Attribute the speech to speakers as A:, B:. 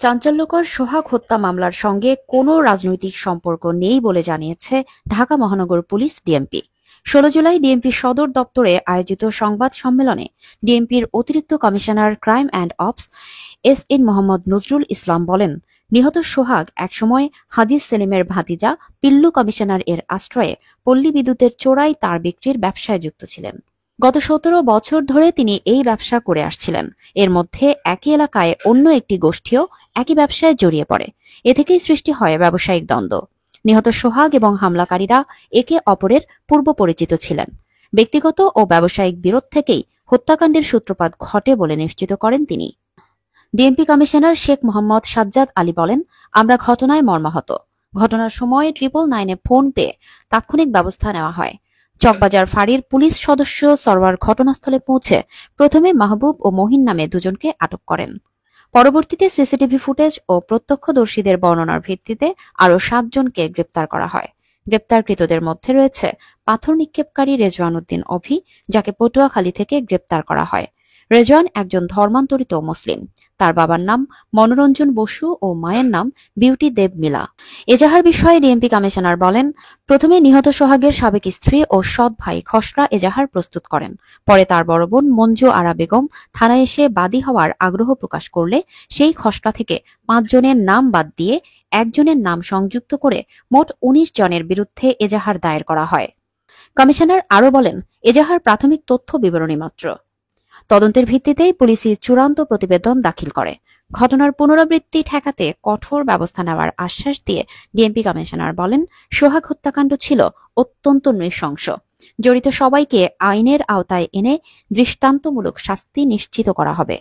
A: চাঞ্চল্যকর সোহাগ হত্যা মামলার সঙ্গে কোনো রাজনৈতিক সম্পর্ক নেই বলে জানিয়েছে ঢাকা মহানগর পুলিশ ডিএমপি। ১৬ জুলাই ডিএমপি সদর দপ্তরে আয়োজিত সংবাদ সম্মেলনে ডিএমপির অতিরিক্ত commissioner crime and ops SN Mohammad Nazrul Islam বলেন, নিহত সোহাগ একসময় হাজী সেলিমের ভাতিজা পিল্লু কমিশনার এর আশ্রয়ে পল্লী বিদ্যুতের চোরাই তার বিক্রির ব্যবসায় যুক্ত ছিলেন। গত ১৭ বছর ধরে তিনি এই ব্যবসা করে আসছিলেন। এর মধ্যে একই এলাকায় অন্য একটি গোষ্ঠীও একই ব্যবসায় জড়িয়ে পড়ে। এ থেকেই সৃষ্টি হয় ব্যবসায়িক দ্বন্দ্ব। নিহত সোহাগ এবং হামলাকারীরা একে অপরের পূর্ব পরিচিত ছিলেন। ব্যক্তিগত ও ব্যবসায়িক বিরোধ থেকেই হত্যাকাণ্ডের সূত্রপাত ঘটে বলে নিশ্চিত করেন তিনি। ডিএমপি কমিশনার শেখ মোহাম্মদ সাজ্জাদ আলী বলেন, আমরা ঘটনায় মর্মাহত। ঘটনার সময় 999-এ ফোন পেয়ে তাৎক্ষণিক ব্যবস্থা নেওয়া হয়। চকবাজার ফাঁড়ির পুলিশ সদস্য সরওয়ার ঘটনাস্থলে পৌঁছে প্রথমে মাহবুব ও মহিন নামে দুজনকে আটক করেন। পরবর্তীতে সিসিটিভি ফুটেজ ও প্রত্যক্ষদর্শীদের বর্ণনার ভিত্তিতে আরও ৭ জনকে গ্রেপ্তার করা হয়। গ্রেপ্তারকৃতদের মধ্যে রয়েছে পাথর নিক্ষেপকারী রেজওয়ান উদ্দিন অভি, যাকে পটুয়াখালী থেকে গ্রেপ্তার করা হয়। রেজওয়ান একজন ধর্মান্তরিত মুসলিম। তার বাবার নাম মনোরঞ্জন বসু ও মায়ের নাম বিউটি দেব মিলা। এজাহার বিষয়ে ডিএমপি কমিশনার বলেন, প্রথমে নিহত সোহাগের সাবেক স্ত্রী ও সৎ ভাই খসড়া এজাহার প্রস্তুত করেন। পরে তার বড় বোন মঞ্জু আরা বেগম থানায় এসে বাদী হওয়ার আগ্রহ প্রকাশ করলে সেই খসড়া থেকে ৫ জনের নাম বাদ দিয়ে একজনের নাম সংযুক্ত করে মোট ১৯ জনের বিরুদ্ধে এজাহার দায়ের করা হয়। কমিশনার আরও বলেন, এজাহার প্রাথমিক তথ্য বিবরণী মাত্র। তদন্তের ভিত্তিতেই পুলিশি চূড়ান্ত প্রতিবেদন দাখিল করে। ঘটনার পুনরাবৃত্তি ঠেকাতে কঠোর ব্যবস্থা নেওয়ার আশ্বাস দিয়ে ডিএমপি কমিশনার বলেন, সোহাগ হত্যাকাণ্ড ছিল অত্যন্ত নৃশংস। জড়িত সবাইকে আইনের আওতায় এনে দৃষ্টান্তমূলক শাস্তি নিশ্চিত করা হবে।